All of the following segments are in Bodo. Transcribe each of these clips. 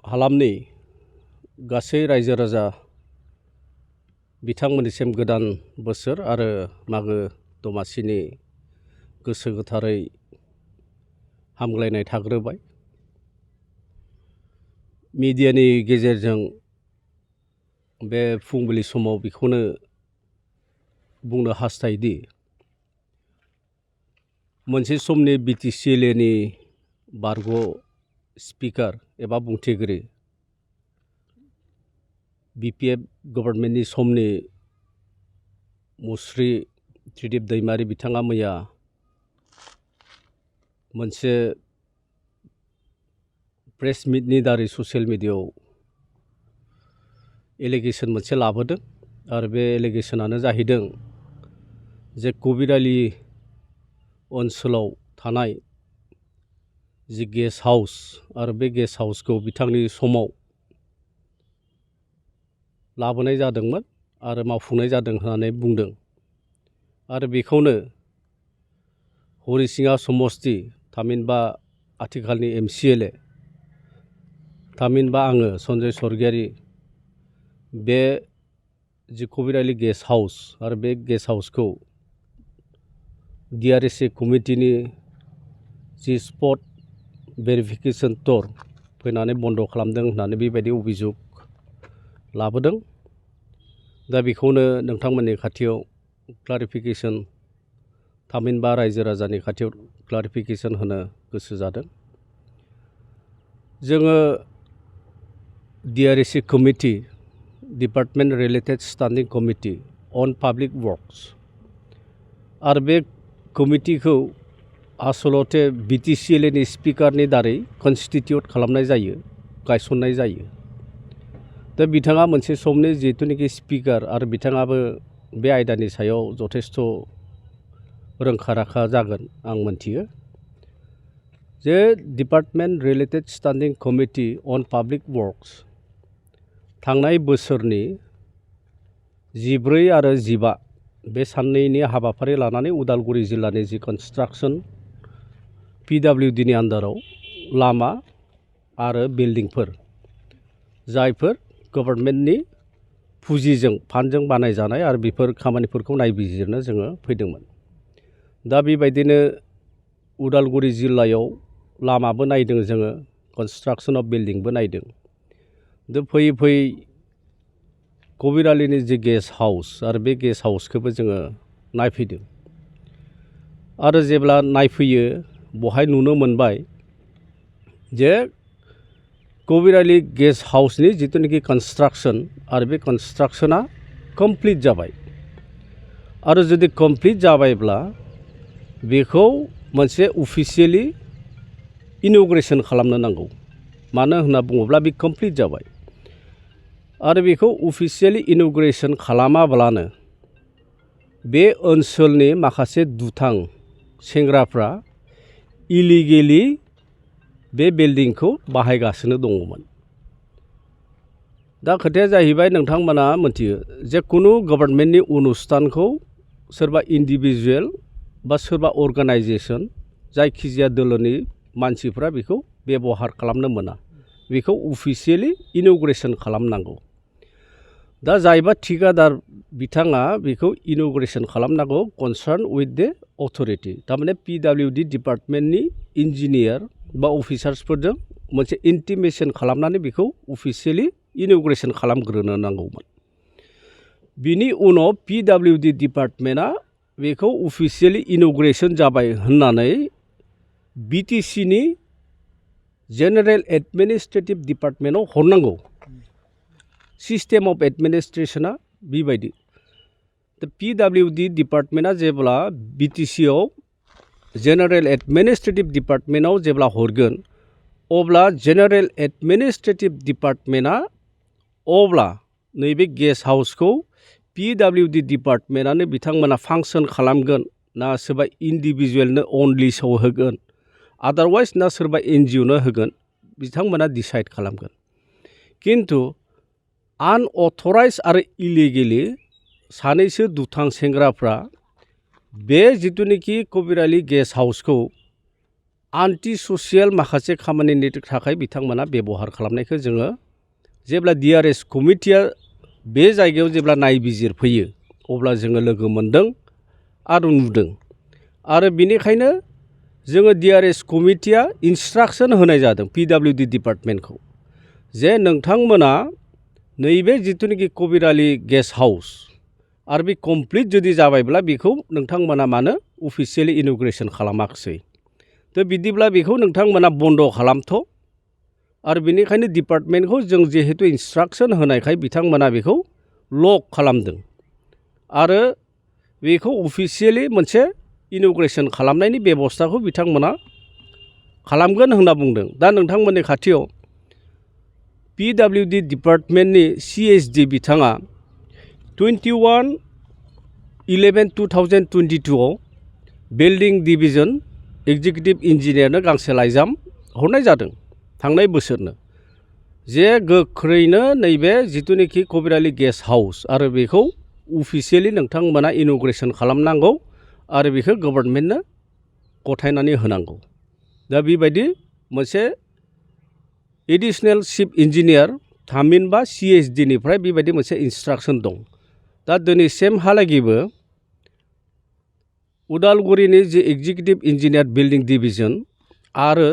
हालामनि गासै रायजो राजा बिथांमोननिसिम गोदान बोसोर आरो मागो दमासिनि गोसो गोथारै हामग्लायनाय थाग्रोबाय। मिडियानि गेजेरजों बे फुंबिलि समाव बेखौनो बुंनो हास्थायोदि मोनसे समनि बिटिसिएलएनि बारग' स्पिकार एबा बुंथिगिरि बिपिएफ गभर्नमेन्टनि समनि मुस्रि त्रिदिप दैमारि बिथाङा मैया मोनसे प्रेस मिटनि दारै ससियेल मिडियायाव एलिगेसन मोनसे लाबोदों आरो बे एलिगेसनानो जाहैदों जे कबिरालि ओनसोलाव थानाय जि गेस्ट हाउस आरो बे गेस्ट हाउसखौ बिथांनि समाव लाबोनाय जादोंमोन आरो मावफुंनाय जादों होननानै बुंदों आरो बेखौनो हरिसिङा समस्ति थामहिनबा आथिखालनि एमसिएलए थामहिनबा आङो सन्जय स्वर्गियारि बे जि कबिरालि गेस्ट हाउस आरो बे गेस्ट हाउसखौ डिआरएसए कमिटिनि जि स्पट भेरिफिकेसन टुर फैनानै बन्द' खालामदों होननानै बेबायदि अभिजुग लाबोदों। दा बेखौनो नोंथांमोननि खाथियाव क्लारिफिकेसन थामहिनबा रायजो राजानि खाथियाव क्लारिफिकेसन होनो गोसो जादों। जोङो डिआरएसए कमिटि डिपार्टमेन्ट रिलेटेड स्टेन्डिं कमिटि अन पाब्लिक वर्कस आरो बे कमिटिखौ आसलते बिटिसिएलएनि स्पिकारनि दारै कनस्टिटिउट खालामनाय जायो, गायसननाय जायो। दा बिथाङा मोनसे समनि जिहेथुनिखि स्पिकार आरो बिथाङाबो बे आयदानि सायाव जथेस्थ' रोंखा राखा जागोन आं मोनथियो जे डिपार्टमेन्ट रिलेटेड स्टेन्डिं कमिटि अन पाब्लिक वर्कस थांनाय बोसोरनि 14 आरो 15 बे साननैनि हाबाफारि लानानै उदालगुरि जिल्लानि जि कनस्ट्राक्सन पिडब्लिउडिनि आन्दाराव लामा आरो बिल्डिंफोर जायफोर गभर्नमेन्टनि पुजिजों फान्डजों बानायजानाय आरो बेफोर खामानिफोरखौ नायबिजिरनो जोङो फैदोंमोन। दा बेबायदिनो उदालगुरि जिल्लायाव लामाबो नायदों जोङो, कनस्ट्राक्सन अफ बिल्डिंबो नायदों। दा फैयै फैयै कबिरालिनि जि गेस्ट हाउस आरो बे गेस्ट हाउसखौबो जोङो नायफैदों आरो जेब्ला नायफैयो बहाय नुनो मोनबाय जे कबिरालि गेस्ट हाउसनि जिथुनिखि कनस्ट्राक्सन आरो बे कनस्ट्राक्सना कमप्लिट जाबाय आरो जुदि कमप्लिट जाबायब्ला बेखौ मोनसे अफिसियेलि इन'ग्रेसन खालामनो नांगौ। मानो होनना बुङोब्ला बे कमप्लिट जाबाय आरो बेखौ अफिसियेलि इन'ग्रेसन खालामाब्लानो बे ओनसोलनि माखासे दुथां सेंग्राफ्रा इलिगेलि बे बिल्डिंखौ बाहायगासिनो दङमोन। दा खोथाया जाहैबाय नोंथांमोना मिथियो जे कुनु गभर्नमेन्टनि अनुस्थानखौ सोरबा इन्डिभिजुवेल बा सोरबा अर्गानाइजेसन जायखिजाया दोलोनि मानसिफ्रा बेखौ बेबहार खालामनो मोना, बेखौ अफिसियेलि इन'ग्रेसन खालामनांगौ। दा जायबा ठिकादार बिथाङा बेखौ इन'ग्रेसन खालामनांगौ कनसार्न उइथ द अथरिटि, थारमाने पिडब्लिउडि डिपार्टमेन्टनि इन्जिनियार बा अफिसार्सफोरजों मोनसे इन्टिमेसन खालामनानै बेखौ अफिसियेलि इन'ग्रेसन खालामग्रोनो नांगौमोन। बिनि उनाव पिडब्लिउडि डिपार्टमेन्टआ बेखौ अफिसियेलि इन'ग्रेसन जाबाय होननानै बिटिसिनि जेनेरेल एडमिनिस्ट्रेटिभ डिपार्टमेन्टआव हरनांगौ। सिस्टेम अफ एडमिनिस्ट्रेसना बेबायदि। दा पिडब्लिउडि डिपार्टमेन्टआ जेब्ला बिटिसिआव जेनेरेल एडमिनिस्ट्रेटिभ डिपार्टमेन्टआव जेब्ला हरगोन अब्ला जेनेरेल एडमिनिस्ट्रेटिभ डिपार्टमेन्टआ अब्ला नैबे गेस्ट हाउसखौ पिडब्लिउडि डिपार्टमेन्टआनो बिथांमोना फांसन खालामगोन ना सोरबा इन्डिभिजुवेलनो अनलि सौ होगोन, आदारवाइज ना सोरबा एनजिअनो होगोन, बिथांमोना डिसाइड खालामगोन। खिन्थु आनअथराइज आरो इलिगेलि सानैसो दुथां सेंग्राफ्रा बे जिथुनिखि कबिरालि गेस्ट हाउसखौ आन्टि ससियेल माखासे खामानिनि थाखाय बिथांमोना बेबहार खालामनायखौ जोङो जेब्ला DRS कमिटिया बे जायगायाव जेब्ला नायबिजिरफैयो अब्ला जोङो लोगो मोनदों आरो नुदों आरो बिनिखायनो जोङो DRS कमिटिया इन्सट्राक्सन होनाय जादों PWD डिपार्टमेन्टखौ जे नोंथांमोना नैबे जिथुनाखि कबिरालि गेस्ट हाउस आरो बे कमप्लिट जुदि जाबायब्ला बेखौ नोंथांमोना मानो अफिसियेलि इन'ग्रेसन खालामाखिसै थ' बिदिब्ला बेखौ नोंथांमोना बन्द' खालामथ' आरो बेनिखायनो डिपार्टमेन्टखौ जों जिहेतु इन्सट्राक्सन होनायखाय बिथांमोना बेखौ लक खालामदों आरो बेखौ अफिसियेलि मोनसे इन'ग्रेसन खालामनायनि बेबस्थाखौ बिथांमोना खालामगोन होनना बुंदों दा नोंथांमोननि खाथियाव PWD डिपार्टमेन्टनि CSD बिथाङा 21/11/2022 आव बिल्डिं डिभिजन एग्जिकिउटिभ इन्जिनियारनो गांसे लाइजाम हरनाय जादों थांनाय बोसोरनो जे गोख्रैनो नैबे जिथुनाखि कबिरालि गेस्ट हाउस आरो बेखौ अफिसियेलि नोंथांमोना इन'ग्रेसन खालामनांगौ आरो बेखौ गभर्नमेन्टनो गथायनानै होनांगौ दा बेबायदि मोनसे एडिशनेल चिफ इन्जिनियार थामहिनबा CSDनिफ्राय बेबायदि मोनसे इन्सट्राक्सन दं दा दिनैसिमहालागैबो उदालगुरिनि जे एग्जिकिउटिभ इन्जिनियार बिल्डिं डिभिजन आरो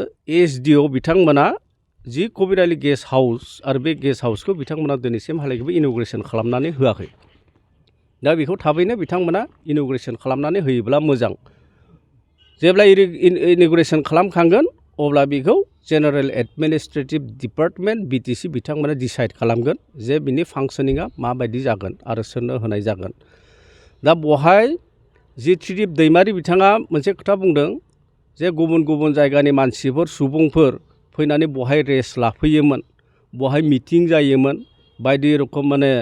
SDO बिथांमोना जि कबिरालि गेस्ट हाउस आरो बे गेस्ट हाउसखौ बिथांमोना दिनैसिमहालागैबो इन'ग्रेसन खालामनानै होआखै दा बेखौ थाबैनो बिथांमोना इन'ग्रेसन खालामनानै होयोब्ला मोजां जेब्ला इन'ग्रेसन खालामखांगोन अब्ला बेखौ जेनेरेल एडमिनिस्ट्रेटिभ डिपार्टमेन्ट BTC बिथांमोना डिसाइड खालामगोन जे बिनि फांसनिंआ माबायदि जागोन आरो सोरनो होनाय जागोन दा बहाय जि त्रिदिप दैमारि बिथाङा मोनसे खोथा बुंदों जे गुबुन गुबुन जायगानि मानसिफोर सुबुंफोर फैनानै बहाय रेस्ट लाफैयोमोन बहाय मिटिं जायोमोन बायदि रोखोम माने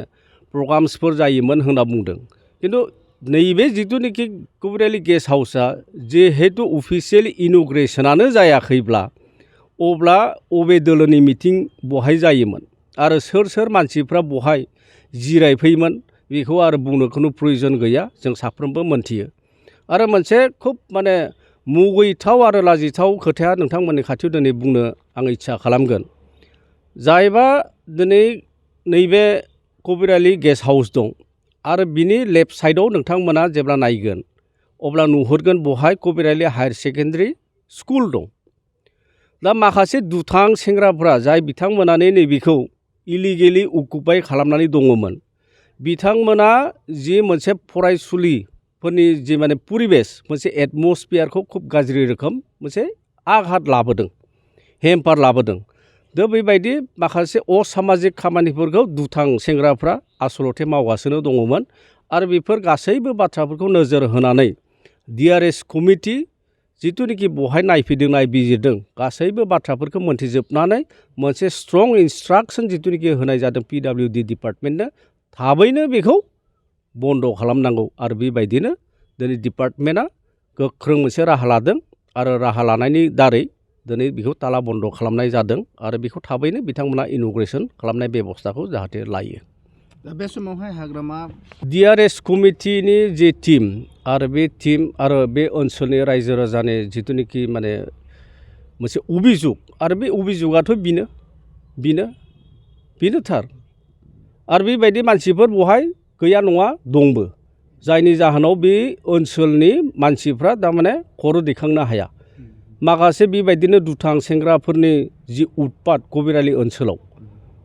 प्रग्राम्सफोर जायोमोन होनना बुंदों खिन्थु नैबे जिथुनाखि कबिरालि गेस्ट हाउसआ जिहेतु अफिसियेल इन'ग्रेसनानो जायाखैब्ला अब्ला अबे दोलोनि मिटिं बहाय जायोमोन आरो सोर सोर मानसिफ्रा बहाय जिरायफैयोमोन बेखौ आरो बुंनो खुनु प्रयजन गैया जों साफ्रोमबो मोनथियो आरो मोनसे खुब माने मुगैथाव आरो लाजिथाव खोथाया नोंथांमोननि खाथियाव दिनै बुंनो आं इच्छा खालामगोन जायबा दिनै नैबे कबिरालि गेस्ट हाउस दं आरो बिनि लेफ्ट साइडआव नोंथांमोना जेब्ला नायगोन अब्ला नुहुरगोन बहाय कबिरालि हायार सेकेन्डारि स्कुल दं दा माखासे दुथां सेंग्राफ्रा जाय बिथांमोनानो नैबेखौ इलिगेलि अकुपाय खालामनानै दङमोन बिथांमोना जि मोनसे फरायसुलिफोरनि जि माने परिबेस मोनसे एटमस्फियारखौ खुब गाज्रि रोखोम मोनसे आघात लाबोदों हेम्पार लाबोदों दा बेबायदि माखासे असामाजिक खामानिफोरखौ दुथां सेंग्राफ्रा आसलथे मावगासिनो दङमोन आरो बेफोर गासैबो बाथ्राफोरखौ नोजोर होनानै DRS कमिटि जिथुनिखि बहाय नायफैदों नायबिजिरदों गासैबो बाथ्राफोरखौ मोनथिजोबनानै मोनसे स्ट्रं इन्सट्राक्सन जिथुनिखि होनाय जादों PWD डिपार्टमेन्टनो थाबैनो बेखौ बन्द' खालामनांगौ आरो बेबायदिनो दिनै डिपार्टमेन्टआ गोख्रों मोनसे राहा लादों आरो राहा लानायनि दारै दिनै बेखौ ताला बन्द' खालामनाय जादों आरो बेखौ थाबैनो बिथांमोना इन'ग्रेसन खालामनाय बेबस्थाखौ जाहाथे लायो दा बे समावहाय हाग्रामा DRS कमिटिनि जे टिम आरो बे टिम आरो बे ओनसोलनि रायजो राजानि जिथुनिखि माने मोनसे अभिजुग आरो बे अभिजुगाथ' बेनो थार आरो बेबायदि मानसिफोर बहाय गैया नङा दंबो जायनि जाहोनाव बे ओनसोलनि मानसिफ्रा थारमाने खर' दैखांनो हाया माखासे बेबायदिनो दुथां सेंग्राफोरनि जि उत्पात कबिरालि ओनसोलाव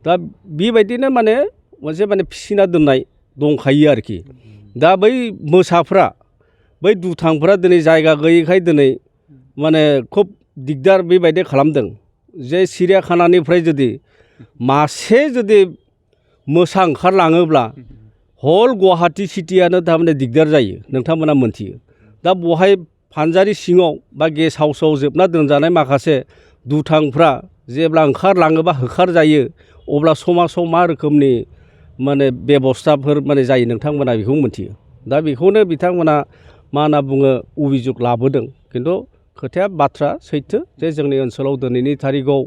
दा बेबायदिनो माने मोनसे माने फिसिना दोननाय दंखायो आरोखि दा बै मोसाफ्रा बै दुथांफ्रा दिनै जायगा गैयैखाय दिनै माने खुब दिगदार बेबायदि खालामदों जे सिरियाखानानिफ्राय जुदि मासे जुदि मोसा ओंखारलाङोब्ला हल गुवाहाटि सिटियानो थारमाने दिगदार जायो नोंथांमोना मोनथियो दा बहाय फानजारि सिङाव बा गेस्ट हाउसाव जोबना दोनजानाय माखासे दुथांफ्रा जेब्ला ओंखारलाङोबा होखारजायो अब्ला समाजाव मा रोखोमनि माने बेबस्थाफोर माने जायो नोंथांमोना बेखौ मोनथियो दा बेखौनो बिथांमोना मा होनना बुङो अभिजुग लाबोदों खिन्थु खोथाया बाथ्रा सैथो जे जोंनि ओनसोलाव दिनैनि थारिखआव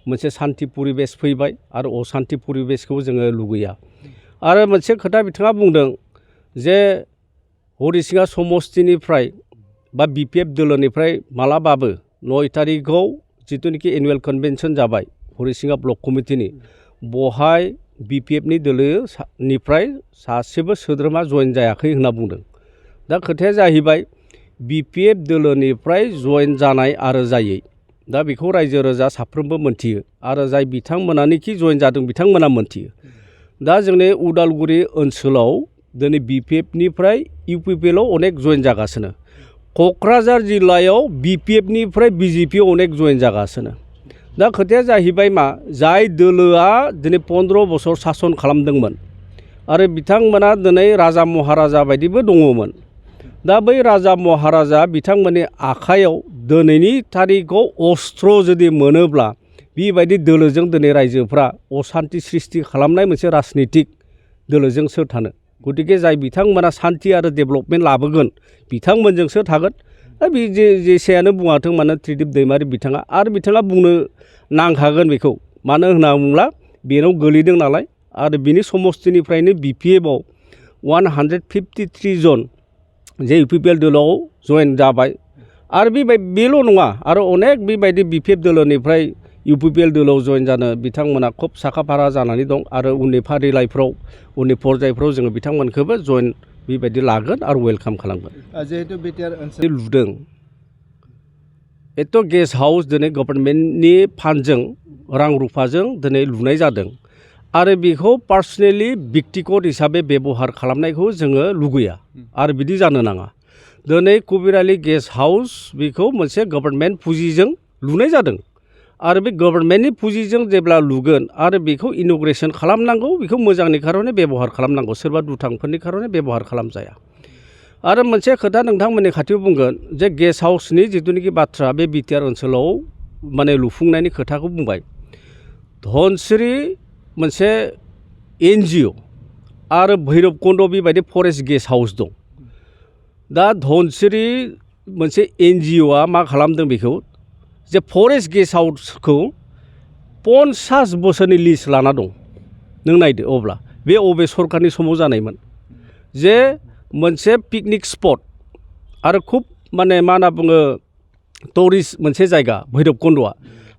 मोनसे सान्थि परिबेस फैबाय आरो असान्थि परिबेसखौ जोङो लुगैया आरो मोनसे खोथा बिथाङा बुंदों जे हरिसिङा समस्तिनिफ्राय बा BPF दोलोनिफ्राय मालाबाबो 9 तारिखआव जिथुनिखि एनुवेल कन्वेन्सन जाबाय हरिसिङा ब्लक कमिटिनि बहाय BPFनि दोलोनिफ्राय सासेबो सोद्रोमा जइन जायाखै होनना बुंदों। दा खोथाया जाहैबाय BPF दोलोनिफ्राय जइन जानाय आरो जायै दा बेखौ रायजो राजा साफ्रोमबो मोनथियो आरो जाय बिथांमोनानोखि जइन जादों बिथांमोना मोनथियो। दा जोंनि उदालगुरि ओनसोलाव दिनै BPFनिफ्राय UPPLआव अनेक जइन जागासिनो। क'क्राझार जिल्लायाव BPFनिफ्राय BJP अनेक जइन जागासिनो। दा खोथाया जाहैबाय मा जाय दोलोआ दिनै 15 बोसोर सासन खालामदोंमोन आरो बिथांमोना दिनै राजा महाराजा बायदिबो दङमोन। दा बै राजा महाराजा बिथांमोननि आखायाव दिनैनि तारिखआव अस्त्र जुदि मोनोब्ला बेबायदि दोलोजों दिनै रायजोफ्रा असान्ति सृष्टि खालामनाय मोनसे राजनितिक दोलोजों सोर थानो। गतिके जाय बिथांमोना सान्ति आरो डेभेलपमेन्ट लाबोगोन बिथांमोनजोंसो थागोन। दा बे जेसेयानो बुङाथों मानो त्रिदिप दैमारि बिथाङा आरो बिथाङा बुंनो नांखागोन बेखौ मानो होनना बुङोब्ला बेनाव गोलैदों नालाय आरो बिनि समस्तिनिफ्रायनो BPFआव 153 जन जे UPPL दोलोआव जइन जाबाय आरो बेल' नङा आरो अनेक बेबायदि BPF दोलोनिफ्राय UPPL दोलोआव जइन जानो बिथांमोना खोब साखाफारा जानानै दं आरो उननि फारिलाइफ्राव उननि पर्यायफ्राव जोङो बिथांमोनखौबो जइन बेबायदि लागोन आरो वेलकाम खालामगोन। जिहेतु बिटिआर ओनसोल लुदों एथ' गेस्ट हाउस दिनै गभर्नमेन्टनि फान्डजों रां रुफाजों दिनै लुनाय जादों आरो बेखौ पार्सनेलि व्यक्तिगत हिसाबै बेबहार खालामनायखौ जोङो लुगैया आरो बिदि जानो नाङा। दिनै कबिरालि गेस्ट हाउस बेखौ मोनसे गभर्नमेन्ट पुजिजों लुनाय जादों आरो बे गभर्नमेन्टनि पुजिजों जेब्ला लुगोन आरो बेखौ इन'ग्रेसन खालामनांगौ बेखौ मोजांनि खार'नै बेबहार खालामनांगौ सोरबा दुथांफोरनि खार'नै बेबहार खालामजाया। आरो मोनसे खोथा नोंथांमोननि खाथियाव बुंगोन जे गेस्ट हाउसनि जिथुनिखि बाथ्रा बे बिटिआर ओनसोलाव माने लुफुंनायनि खोथाखौ बुंबाय। धनसिरि मोनसे NGO आरो भैरबकुन्द बेबायदि फरेस्ट गेस्ट हाउस दं। दा धनसिरि मोनसे NGOआ मा खालामदों बेखौ जे फरेस्ट गेस्ट हाउसखौ 50 बोसोरनि लिज लाना दं। नों नायदो अब्ला बे अबे सरकारनि समाव जानायमोन जे मोनसे पिकनिक स्पट आरो खुब माने मा होनना बुङो टुरिस्ट मोनसे जायगा भैरबकुन्द'आ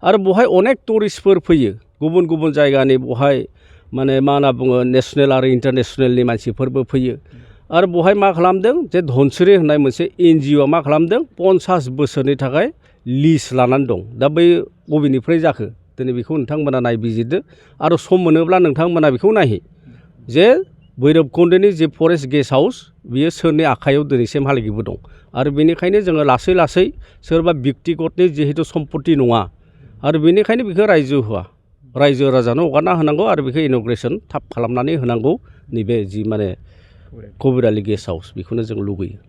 आरो बहाय अनेक टुरिस्टफोर फैयो गुबुन गुबुन जायगानि बहाय माने मा होनना बुङो नेसनेल आरो इन्टारनेसनेलनि मानसिफोरबो फैयो आरो बहाय मा खालामदों जे धनसिरि होननाय मोनसे NGOआ मा खालामदों 50 बोसोरनि थाखाय लिज लानानै दं। दा बै बबेनिफ्राय जाखो दिनै बेखौ नोंथांमोना नायबिजिरदो आरो सम मोनोब्ला नोंथांमोना बेखौ नायहै जे भैरबकुन्द'नि जे फरेस्ट गेस्ट हाउस बियो सोरनि आखायाव दिनैसिमहालागैबो दं आरो बेनिखायनो जोङो लासै लासै सोरबा व्यक्तिगतनि जिहेतु सम्पति नङा आरो बेनिखायनो बेखौ रायजो होआ रायजो राजानो हगारना होनांगौ आरो बेखौ इन'ग्रेसन थाब खालामनानै होनांगौ नैबे जि माने कबिरालि गेस्ट हाउस बेखौनो जों लुगैयो।